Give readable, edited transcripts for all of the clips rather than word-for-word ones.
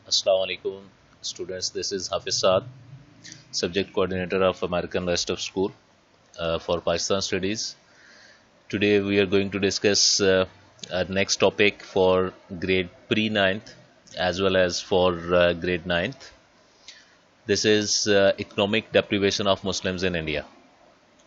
Assalamu alaikum, students. This is Hafiz Saad, subject coordinator of American Rest of School for Pakistan Studies. Today we are going to discuss our next topic for grade pre-9th as well as for grade 9th. This is economic deprivation of Muslims in India.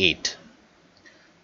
8.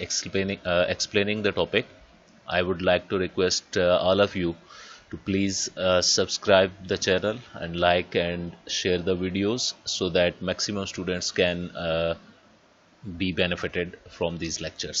explaining the topic, I would like to request all of you to please subscribe the channel and like and share the videos so that maximum students can be benefited from these lectures.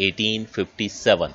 1857,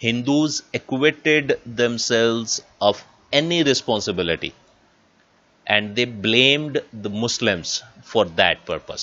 Hindus acquitted themselves of any responsibility and they blamed the Muslims for that purpose.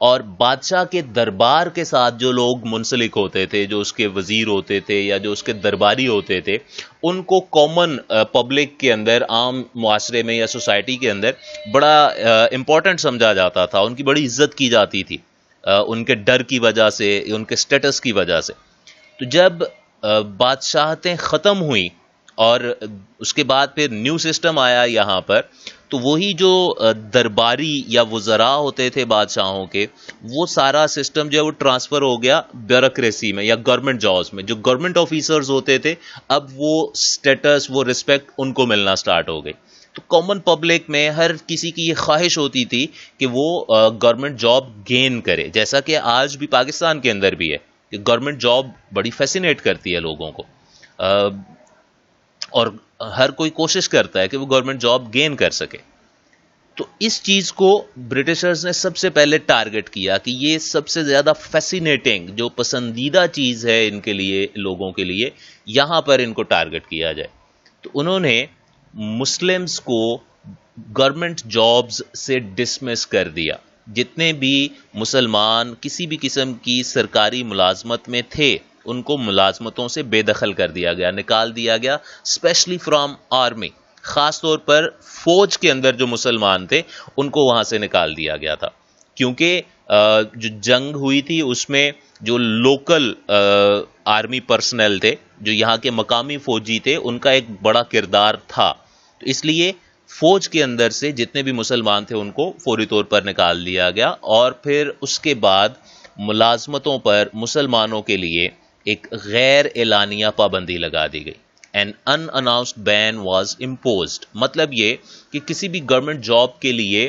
اور بادشاہ کے دربار کے ساتھ جو لوگ منسلک ہوتے تھے، جو اس کے وزیر ہوتے تھے یا جو اس کے درباری ہوتے تھے، ان کو کامن پبلک کے اندر، عام معاشرے میں یا سوسائٹی کے اندر بڑا امپورٹنٹ سمجھا جاتا تھا، ان کی بڑی عزت کی جاتی تھی ان کے ڈر کی وجہ سے، ان کے سٹیٹس کی وجہ سے. تو جب بادشاہتیں ختم ہوئیں اور اس کے بعد پھر نیو سسٹم آیا یہاں پر، تو وہی جو درباری یا وزراء ہوتے تھے بادشاہوں کے، وہ سارا سسٹم جو ہے وہ ٹرانسفر ہو گیا بیوروکریسی میں یا گورنمنٹ جابز میں. جو گورنمنٹ آفیسرز ہوتے تھے، اب وہ سٹیٹس، وہ رسپیکٹ ان کو ملنا سٹارٹ ہو گئی. تو کامن پبلک میں ہر کسی کی یہ خواہش ہوتی تھی کہ وہ گورنمنٹ جاب گین کرے، جیسا کہ آج بھی پاکستان کے اندر بھی ہے کہ گورنمنٹ جاب بڑی فیسینیٹ کرتی ہے لوگوں کو، اور ہر کوئی کوشش کرتا ہے کہ وہ گورنمنٹ جاب گین کر سکے. تو اس چیز کو برٹشرز نے سب سے پہلے ٹارگٹ کیا کہ یہ سب سے زیادہ فیسینیٹنگ، جو پسندیدہ چیز ہے ان کے لیے، لوگوں کے لیے، یہاں پر ان کو ٹارگٹ کیا جائے. تو انہوں نے مسلمز کو گورنمنٹ جابز سے ڈسمس کر دیا. جتنے بھی مسلمان کسی بھی قسم کی سرکاری ملازمت میں تھے، ان کو ملازمتوں سے بے دخل کر دیا گیا، نکال دیا گیا، اسپیشلی فرام آرمی. خاص طور پر فوج کے اندر جو مسلمان تھے ان کو وہاں سے نکال دیا گیا تھا، کیونکہ جو جنگ ہوئی تھی اس میں جو لوکل آرمی پرسنل تھے، جو یہاں کے مقامی فوجی تھے، ان کا ایک بڑا کردار تھا. تو اس لیے فوج کے اندر سے جتنے بھی مسلمان تھے ان کو فوری طور پر نکال دیا گیا، اور پھر اس کے بعد ملازمتوں پر مسلمانوں کے لیے ایک غیر اعلانیہ پابندی لگا دی گئی. An unannounced ban was imposed. مطلب یہ کہ کسی بھی گورنمنٹ جاب کے لیے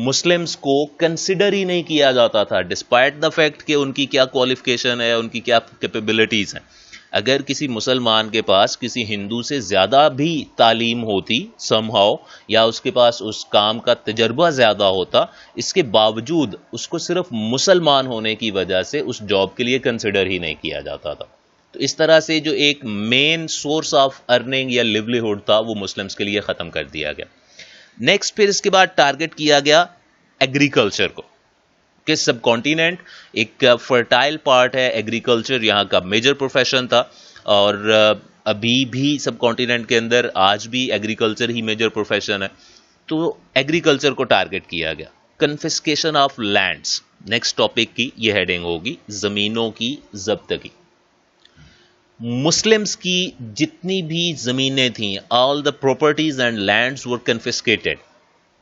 مسلمز کو کنسیڈر ہی نہیں کیا جاتا تھا، ڈسپائٹ دا فیکٹ کہ ان کی کیا کوالیفیکیشن ہے، ان کی کیا کیپیبلٹیز ہیں. اگر کسی مسلمان کے پاس کسی ہندو سے زیادہ بھی تعلیم ہوتی سم ہاؤ، یا اس کے پاس اس کام کا تجربہ زیادہ ہوتا، اس کے باوجود اس کو صرف مسلمان ہونے کی وجہ سے اس جاب کے لیے کنسیڈر ہی نہیں کیا جاتا تھا. تو اس طرح سے جو ایک مین سورس آف ارننگ یا لیولیہڈ تھا وہ مسلمز کے لیے ختم کر دیا گیا. نیکسٹ پھر اس کے بعد ٹارگٹ کیا گیا ایگریکلچر کو، کہ سب کانٹیننٹ ایک فرٹائل پارٹ ہے، ایگریکلچر یہاں کا میجر پروفیشن تھا، اور ابھی بھی سب کانٹیننٹ کے اندر آج بھی ایگریکلچر ہی میجر پروفیشن ہے. تو ایگریکلچر کو ٹارگٹ کیا گیا. Confiscation of lands next topic کی یہ ہیڈنگ ہوگی، زمینوں کی ضبطگی. مسلمز کی جتنی بھی زمینیں تھیں، آل دا پراپرٹیز اینڈ لینڈز ور کنفسکیٹڈ.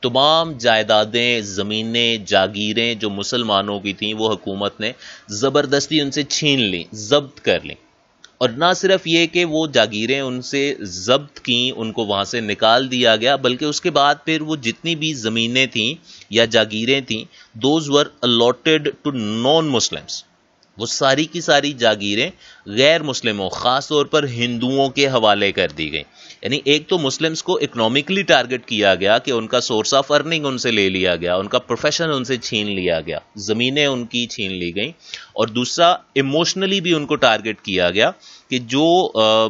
تمام جائیدادیں، زمینیں، جاگیریں جو مسلمانوں کی تھیں وہ حکومت نے زبردستی ان سے چھین لیں، ضبط کر لیں. اور نہ صرف یہ کہ وہ جاگیریں ان سے ضبط کیں، ان کو وہاں سے نکال دیا گیا، بلکہ اس کے بعد پھر وہ جتنی بھی زمینیں تھیں یا جاگیریں تھیں، those were allotted to non Muslims. وہ ساری کی ساری جاگیریں غیر مسلموں، خاص طور پر ہندوؤں کے حوالے کر دی گئیں. یعنی ایک تو مسلمز کو اکنامکلی ٹارگٹ کیا گیا کہ ان کا سورس آف ارننگ ان سے لے لیا گیا، ان کا پروفیشن ان سے چھین لیا گیا، زمینیں ان کی چھین لی گئیں. اور دوسرا ایموشنلی بھی ان کو ٹارگٹ کیا گیا کہ جو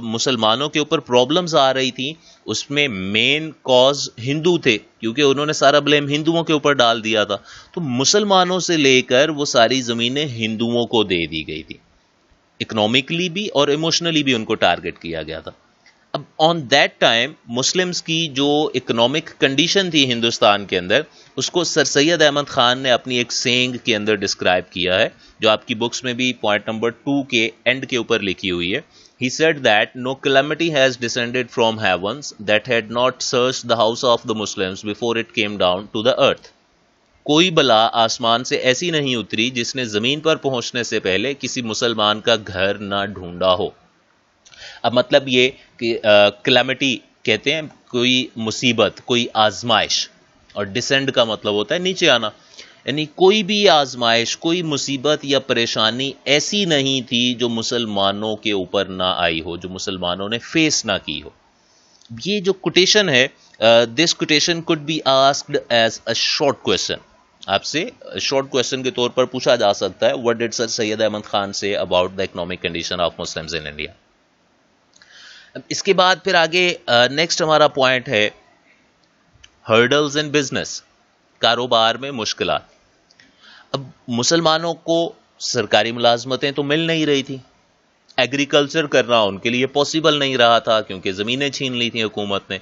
مسلمانوں کے اوپر پرابلمز آ رہی تھیں اس میں مین کاز ہندو تھے، کیونکہ انہوں نے سارا بلیم ہندوؤں کے اوپر ڈال دیا تھا. تو مسلمانوں سے لے کر وہ ساری زمینیں ہندوؤں کو دے دی گئی تھی. اکنامکلی بھی اور ایموشنلی بھی ان کو ٹارگٹ کیا گیا تھا. اب آن دیٹ ٹائم مسلمز کی جو اکنامک کنڈیشن تھی ہندوستان کے اندر، اس کو سر سید احمد خان نے اپنی ایک سینگ کے اندر ڈسکرائب کیا ہے، جو آپ کی بکس میں بھی پوائنٹ نمبر 2 کے اینڈ کے اوپر لکھی ہوئی ہے. He said that no calamity has descended from heavens that had not searched the house of the Muslims before it came down to the earth. کوئی بلا آسمان سے ایسی نہیں اتری جس نے زمین پر پہنچنے سے پہلے کسی مسلمان کا گھر نہ ڈھونڈا ہو. اب مطلب یہ کہ کلیمٹی کہتے ہیں کوئی مصیبت، کوئی آزمائش، اور ڈسینڈ کا مطلب ہوتا ہے نیچے آنا. یعنی کوئی بھی آزمائش، کوئی مصیبت یا پریشانی ایسی نہیں تھی جو مسلمانوں کے اوپر نہ آئی ہو، جو مسلمانوں نے فیس نہ کی ہو. یہ جو کوٹیشن ہے، this quotation could be asked as a short question. آپ سے شارٹ کویسچن کے طور پر پوچھا جا سکتا ہے، what did sir Syed Ahmad Khan say about the economic condition of Muslims in India. اس کے بعد پھر آگے نیکسٹ ہمارا پوائنٹ ہے ہرڈلز ان بزنس، کاروبار میں مشکلات. اب مسلمانوں کو سرکاری ملازمتیں تو مل نہیں رہی تھی، ایگریکلچر کرنا ان کے لیے پاسبل نہیں رہا تھا کیونکہ زمینیں چھین لی تھیں حکومت نے.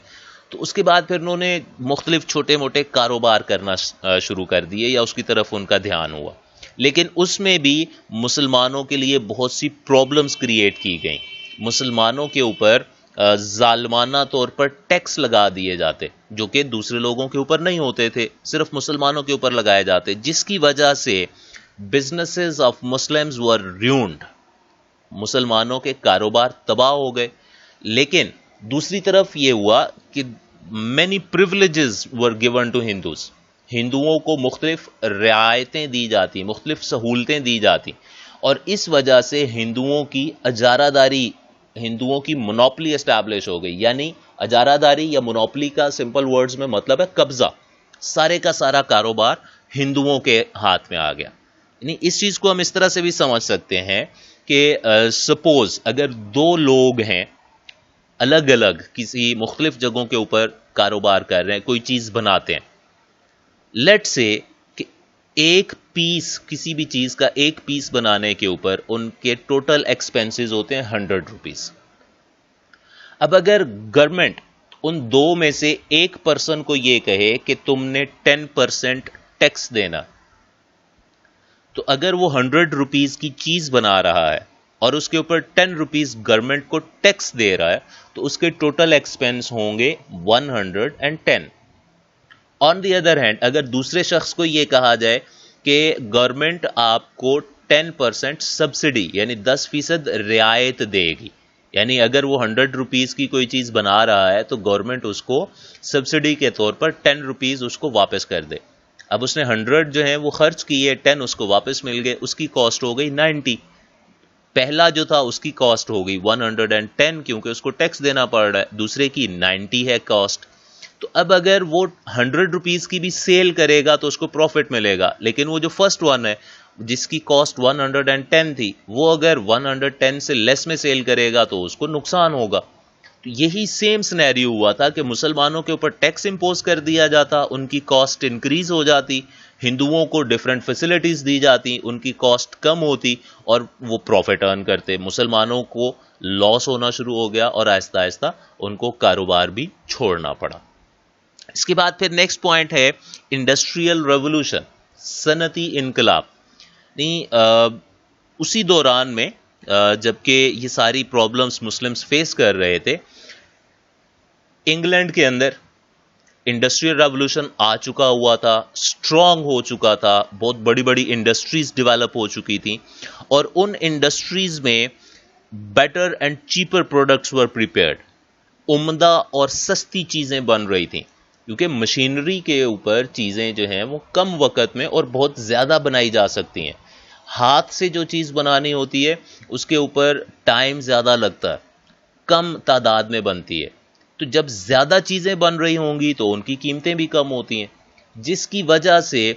تو اس کے بعد پھر انہوں نے مختلف چھوٹے موٹے کاروبار کرنا شروع کر دیے یا اس کی طرف ان کا دھیان ہوا. لیکن اس میں بھی مسلمانوں کے لیے بہت سی پرابلمز کریٹ کی گئیں. مسلمانوں کے اوپر ظالمانہ طور پر ٹیکس لگا دیے جاتے جو کہ دوسرے لوگوں کے اوپر نہیں ہوتے تھے، صرف مسلمانوں کے اوپر لگائے جاتے، جس کی وجہ سے بزنسز آف مسلمز ور ریونڈ، مسلمانوں کے کاروبار تباہ ہو گئے. لیکن دوسری طرف یہ ہوا کہ many privileges were given to Hindus. ہندوؤں کو مختلف رعایتیں دی جاتی، مختلف سہولتیں دی جاتی، اور اس وجہ سے ہندوؤں کی اجارہ داری، ہندوؤں کی مونوپلی اسٹیبلش ہو گئی. یعنی اجارہ داری یا مونوپلی کا سمپل ورڈز میں مطلب ہے قبضہ، سارے کا سارا کاروبار ہندوؤں کے ہاتھ میں آ گیا. یعنی اس چیز کو ہم اس طرح سے بھی سمجھ سکتے ہیں کہ سپوز اگر دو لوگ ہیں الگ الگ کسی مختلف جگہوں کے اوپر کاروبار کر رہے ہیں، کوئی چیز بناتے ہیں، لیٹ سے کہ ایک پیس، کسی بھی چیز کا ایک پیس بنانے کے اوپر ان کے ٹوٹل ایکسپینسز ہوتے ہیں 100 روپیز. اب اگر گورنمنٹ ان دو میں سے ایک پرسن کو یہ کہے کہ تم نے 10% ٹیکس دینا، تو اگر وہ 100 روپیز کی چیز بنا رہا ہے اور اس کے اوپر 10 روپیز گورنمنٹ کو ٹیکس دے رہا ہے تو اس کے ٹوٹل ایکسپینس ہوں گے 110. آن دی ادر ہینڈ اگر دوسرے شخص کو یہ کہا جائے کہ گورنمنٹ آپ کو 10% سبسڈی یعنی 10% رعایت دے گی، یعنی اگر وہ 100 روپیز کی کوئی چیز بنا رہا ہے تو گورنمنٹ اس کو سبسڈی کے طور پر 10 روپیز اس کو واپس کر دے. اب اس نے 100 جو ہیں وہ خرچ کیے، 10 اس کو واپس مل گئے، اس کی کاسٹ ہو گئی 90. پہلا جو تھا اس کی کاسٹ ہو گئی 110 کیونکہ اس کو ٹیکس دینا پڑ رہا ہے، دوسرے کی 90 ہے کاسٹ. تو اب اگر وہ 100 روپیز کی بھی سیل کرے گا تو اس کو پروفٹ ملے گا، لیکن وہ جو فرسٹ ون ہے جس کی کاسٹ 110 تھی وہ اگر 110 سے لیس میں سیل کرے گا تو اس کو نقصان ہوگا. تو یہی سیم سینیریو ہوا تھا کہ مسلمانوں کے اوپر ٹیکس امپوز کر دیا جاتا، ان کی کاسٹ انکریز ہو جاتی، ہندوؤں کو ڈیفرنٹ فیسلٹیز دی جاتی، ان کی کاسٹ کم ہوتی اور وہ پروفٹ ارن کرتے. مسلمانوں کو لاس ہونا شروع ہو گیا اور آہستہ آہستہ ان کو کاروبار بھی چھوڑنا پڑا. اس کے بعد پھر نیکسٹ پوائنٹ ہے انڈسٹریل ریولوشن، صنعتی انقلاب. اسی دوران میں جبکہ یہ ساری پرابلمز مسلمز فیس کر رہے تھے، انگلینڈ کے اندر انڈسٹریل ریولوشن آ چکا ہوا تھا، اسٹرانگ ہو چکا تھا، بہت بڑی بڑی انڈسٹریز ڈیولپ ہو چکی تھیں، اور ان انڈسٹریز میں better and cheaper products were prepared, عمدہ اور سستی چیزیں بن رہی تھیں کیونکہ مشینری کے اوپر چیزیں جو ہیں وہ کم وقت میں اور بہت زیادہ بنائی جا سکتی ہیں. ہاتھ سے جو چیز بنانی ہوتی ہے اس کے اوپر ٹائم زیادہ لگتا ہے، کم تعداد میں بنتی ہے. تو جب زیادہ چیزیں بن رہی ہوں گی تو ان کی قیمتیں بھی کم ہوتی ہیں، جس کی وجہ سے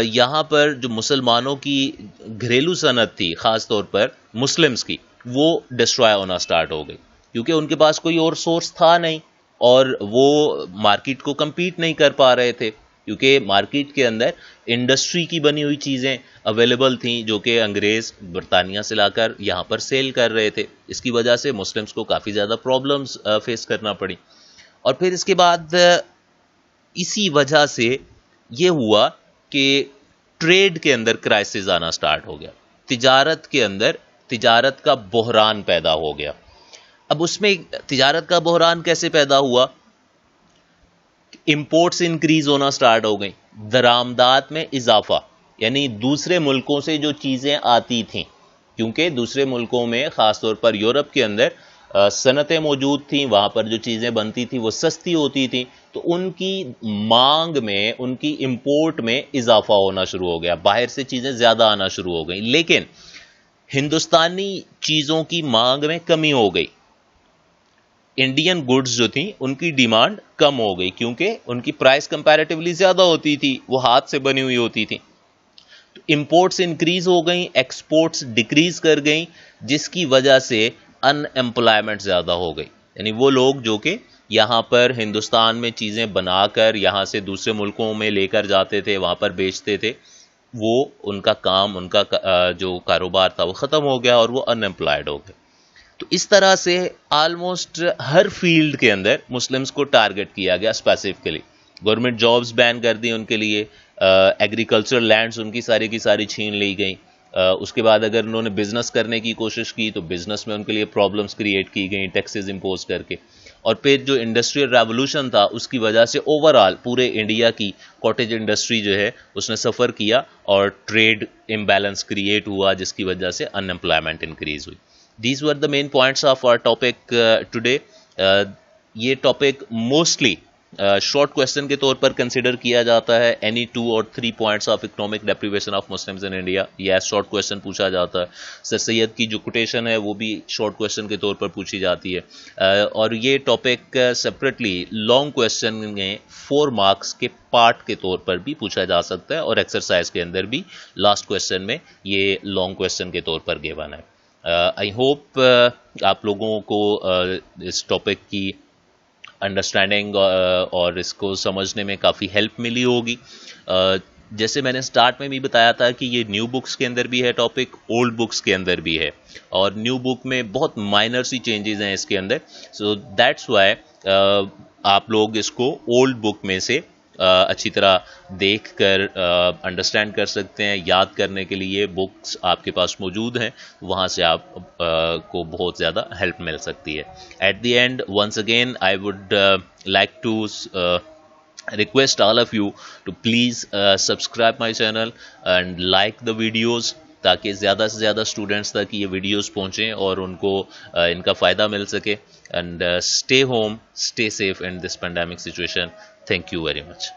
یہاں پر جو مسلمانوں کی گھریلو صنعت تھی، خاص طور پر مسلمز کی، وہ ڈسٹرائے ہونا سٹارٹ ہو گئی کیونکہ ان کے پاس کوئی اور سورس تھا نہیں اور وہ مارکیٹ کو کمپیٹ نہیں کر پا رہے تھے کیونکہ مارکیٹ کے اندر انڈسٹری کی بنی ہوئی چیزیں اویلیبل تھیں جو کہ انگریز برطانیہ سے لا کر یہاں پر سیل کر رہے تھے. اس کی وجہ سے مسلمز کو کافی زیادہ پرابلمز فیس کرنا پڑی. اور پھر اس کے بعد اسی وجہ سے یہ ہوا کہ ٹریڈ کے اندر کرائسس آنا سٹارٹ ہو گیا، تجارت کے اندر تجارت کا بحران پیدا ہو گیا. اب اس میں تجارت کا بحران کیسے پیدا ہوا؟ امپورٹس انکریز ہونا سٹارٹ ہو گئیں، درآمدات میں اضافہ، یعنی دوسرے ملکوں سے جو چیزیں آتی تھیں، کیونکہ دوسرے ملکوں میں خاص طور پر یورپ کے اندر صنعتیں موجود تھیں، وہاں پر جو چیزیں بنتی تھیں وہ سستی ہوتی تھیں، تو ان کی مانگ میں، ان کی امپورٹ میں اضافہ ہونا شروع ہو گیا، باہر سے چیزیں زیادہ آنا شروع ہو گئیں. لیکن ہندوستانی چیزوں کی مانگ میں کمی ہو گئی، انڈین گڈز جو تھیں ان کی ڈیمانڈ کم ہو گئی کیونکہ ان کی پرائس کمپیریٹیولی زیادہ ہوتی تھی، وہ ہاتھ سے بنی ہوئی ہوتی تھی. تو امپورٹس انکریز ہو گئیں، ایکسپورٹس ڈیکریز کر گئیں، جس کی وجہ سے ان امپلائمنٹ زیادہ ہو گئی. یعنی وہ لوگ جو کہ یہاں پر ہندوستان میں چیزیں بنا کر یہاں سے دوسرے ملکوں میں لے کر جاتے تھے، وہاں پر بیچتے تھے، وہ ان کا کام، ان کا جو کاروبار تھا وہ ختم ہو گیا اور وہ ان امپلائڈ ہو گئے. تو اس طرح سے آلموسٹ ہر فیلڈ کے اندر مسلمس کو ٹارگٹ کیا گیا اسپیسیفکلی. گورنمنٹ جابس بین کر دی ان کے لیے، ایگریکلچرل لینڈس ان کی ساری چھین لی گئیں. اس کے بعد اگر انہوں نے بزنس کرنے کی کوشش کی تو بزنس میں ان کے لیے پرابلمس کریٹ کی گئیں ٹیکسز امپوز کر کے. اور پھر جو انڈسٹریل ریولوشن تھا اس کی وجہ سے اوور آل پورے انڈیا کی کاٹیج انڈسٹری جو ہے اس نے سفر کیا اور ٹریڈ امبیلنس کریٹ ہوا، جس کی وجہ سے ان امپلائمنٹ انکریز ہوئی. These were the main points of our topic today. یہ ٹاپک موسٹلی شارٹ کوشچن کے طور پر کنسیڈر کیا جاتا ہے. Any 2 or 3 points of economic deprivation of Muslims in India, یہ شارٹ کوشچن پوچھا جاتا ہے. سر سید کی جو کوٹیشن ہے وہ بھی شارٹ کوشچن کے طور پر پوچھی جاتی ہے. اور یہ ٹاپک سپریٹلی لانگ کوشچن میں 4 مارکس کے پارٹ کے طور پر بھی پوچھا جا سکتا ہے، اور ایکسرسائز کے اندر بھی لاسٹ کوشچن میں یہ لانگ کوشچن کے طور پر گیون ہے. آئی ہوپ آپ لوگوں کو اس ٹاپک کی انڈرسٹینڈنگ اور اس کو سمجھنے میں کافی ہیلپ ملی ہوگی. جیسے میں نے سٹارٹ میں بھی بتایا تھا کہ یہ نیو بکس کے اندر بھی ہے ٹاپک، اولڈ بکس کے اندر بھی ہے، اور نیو بک میں بہت مائنر سی چینجز ہیں اس کے اندر. سو دیٹس وائی آپ لوگ اس کو اولڈ بک میں سے اچھی طرح دیکھ کر انڈرسٹینڈ کر سکتے ہیں. یاد کرنے کے لیے بکس آپ کے پاس موجود ہیں، وہاں سے آپ کو بہت زیادہ ہیلپ مل سکتی ہے. At the end once again I would like to request all of you to please subscribe my channel and like the videos تاکہ زیادہ سے زیادہ اسٹوڈنٹس تک یہ ویڈیوز پہنچیں اور ان کو ان کا فائدہ مل سکے. And stay home, stay safe in this pandemic situation. Thank you very much.